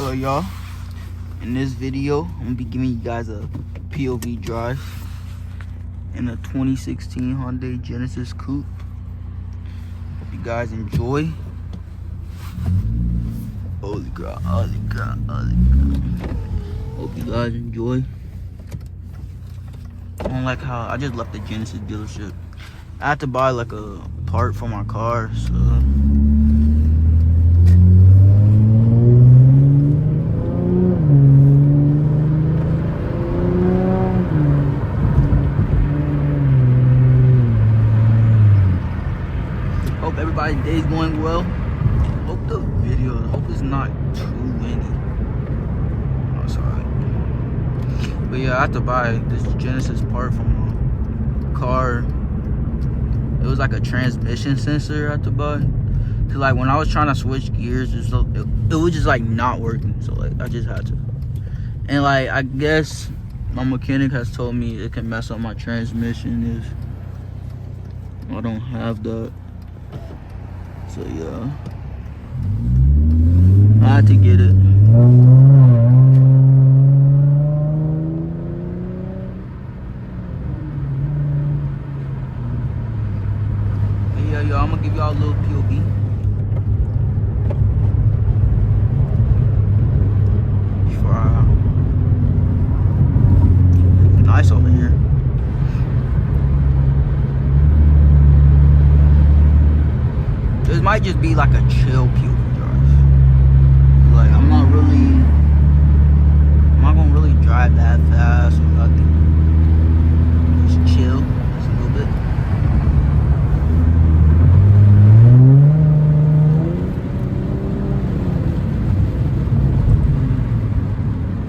Hello y'all, in this video I'm gonna be giving you guys a POV drive in a 2016 Hyundai Genesis Coupe. Hope you guys enjoy. Holy crap. Hope you guys enjoy. I don't like how I just left the Genesis dealership. I had to buy like a part for my car, so hope everybody's day is going well. Hope the video, hope it's not too windy. Oh, sorry. But yeah, I had to buy this Genesis part from my car. It was like a transmission sensor I had to buy. Cause like when I was trying to switch gears, it was just like not working. So like I just had to. And like I guess my mechanic has told me it can mess up my transmission if I don't have that. So yeah, I had to get it. Yeah, y'all, I'm gonna give y'all a little POV. It's nice over here. This might just be like a chill POV drive. Like I'm not gonna really drive that fast or nothing. Just chill, just a little bit.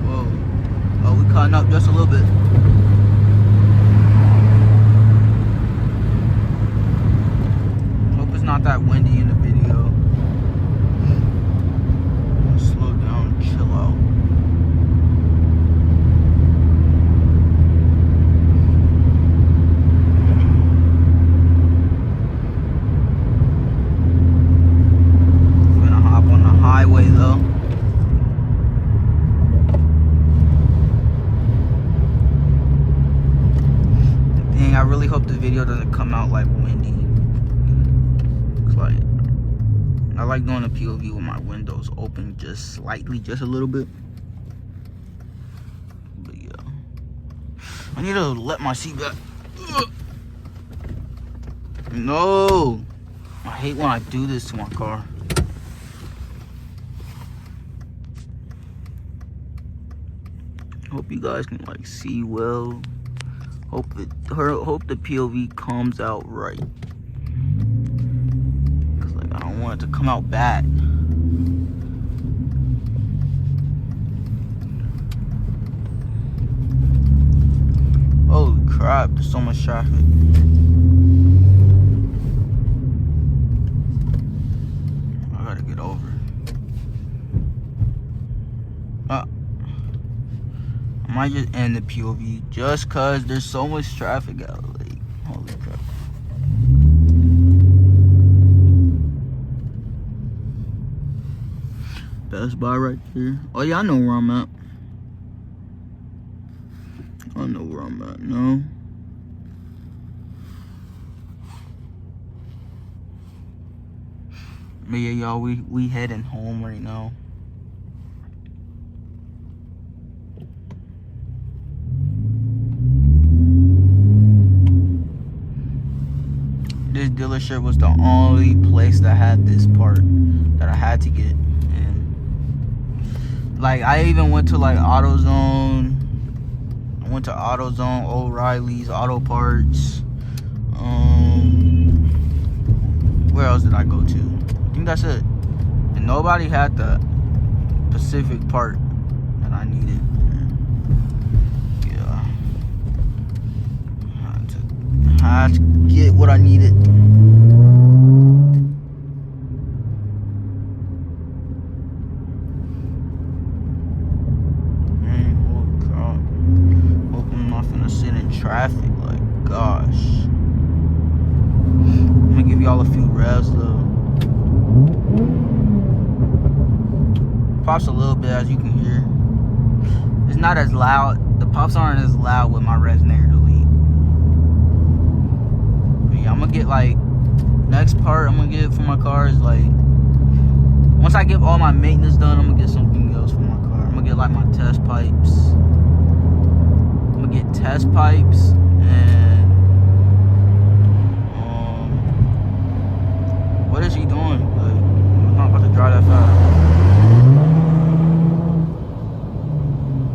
Whoa. Oh, we cutting up just a little bit. Not that windy in the video. Slow down, chill out. I'm gonna hop on the highway though. Dang, I really hope the video doesn't come out like windy. Like I like doing a POV with my windows open just slightly, just a little bit. But yeah, I need to let my seat back. No, I hate when I do this to my car. Hope you guys can like see well. Hope the POV comes out right. I don't want it to come out bad. Holy crap, there's so much traffic. I gotta get over. I might just end the POV just cause there's so much traffic out. Like, holy crap. Best Buy right there. Oh yeah, I know where I'm at. I know where I'm at now. But yeah, y'all, we heading home right now. This dealership was the only place that had this part that I had to get. Like I even went to like AutoZone. I went to AutoZone, O'Reilly's, Auto Parts. Where else did I go to? I think that's it. And nobody had the specific part that I needed. Yeah. I had to get what I needed. Traffic, like gosh. I'm gonna give y'all a few revs though. pops a little bit, as you can hear. It's not as loud. The pops aren't as loud with my resonator delete. But yeah, I'm gonna get like, next part I'm gonna get for my car is like, once I get all my maintenance done, I'm gonna get something else for my car. I'm gonna get like my test pipes. I'm gonna get test pipes and what is he doing? Like, I'm not about to drive that fast.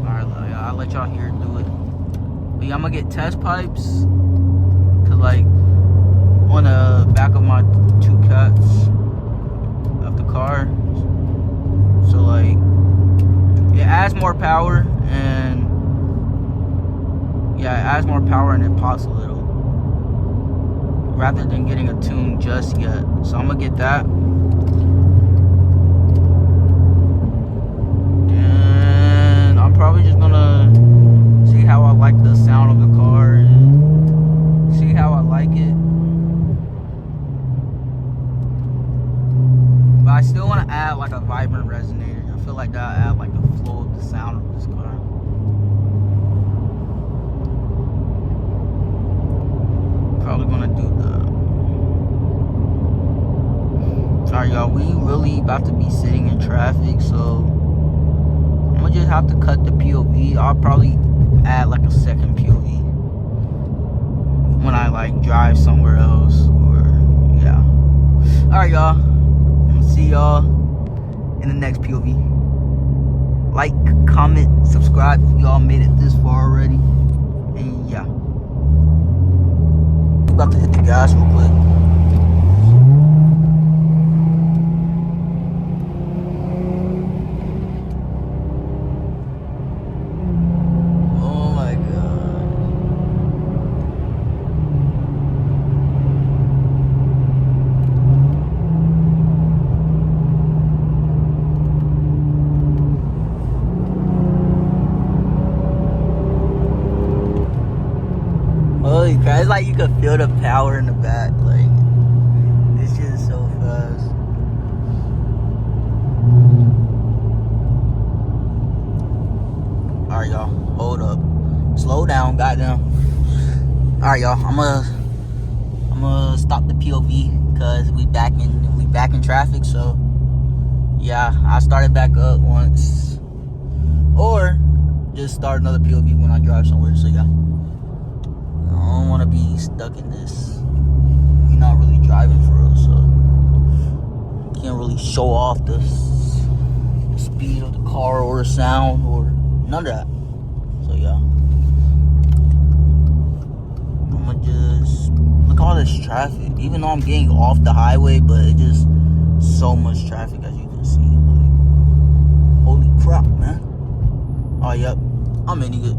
Alright, I'll let y'all hear it do it. But yeah, I'm gonna get test pipes to like on the back of my two cats of the car. So like it adds more power and yeah, it adds more power and it pops a little, rather than getting a tune just yet. So I'm gonna get that. And I'm probably just gonna see how I like the sound of the car and see how I like it. But I still want to add like a vibrant resonator. I feel like that'll add like the flow of the sound of this car. Probably gonna do the. Sorry y'all, we really about to be sitting in traffic, so I'm gonna just have to cut the POV. I'll probably add like a second POV when I like drive somewhere else, or yeah. Alright y'all, see y'all in the next POV. Like, comment, subscribe if y'all made it this far already. And yeah, I'm about to hit the gas real quick. Holy crap, it's like you could feel the power in the back. Like, this shit is so fast. Alright y'all, hold up. Slow down, goddamn. Alright y'all, I'm gonna stop the POV because we back in traffic, so yeah, I started back up once. Or just start another POV when I drive somewhere, so yeah. I don't want to be stuck in this. We're not really driving for real, so can't really show off the speed of the car or the sound or none of that. So yeah, I'm gonna just look at all this traffic. Even though I'm getting off the highway, but it just so much traffic, as you can see. Like, holy crap, man. Oh yep, I'm in it.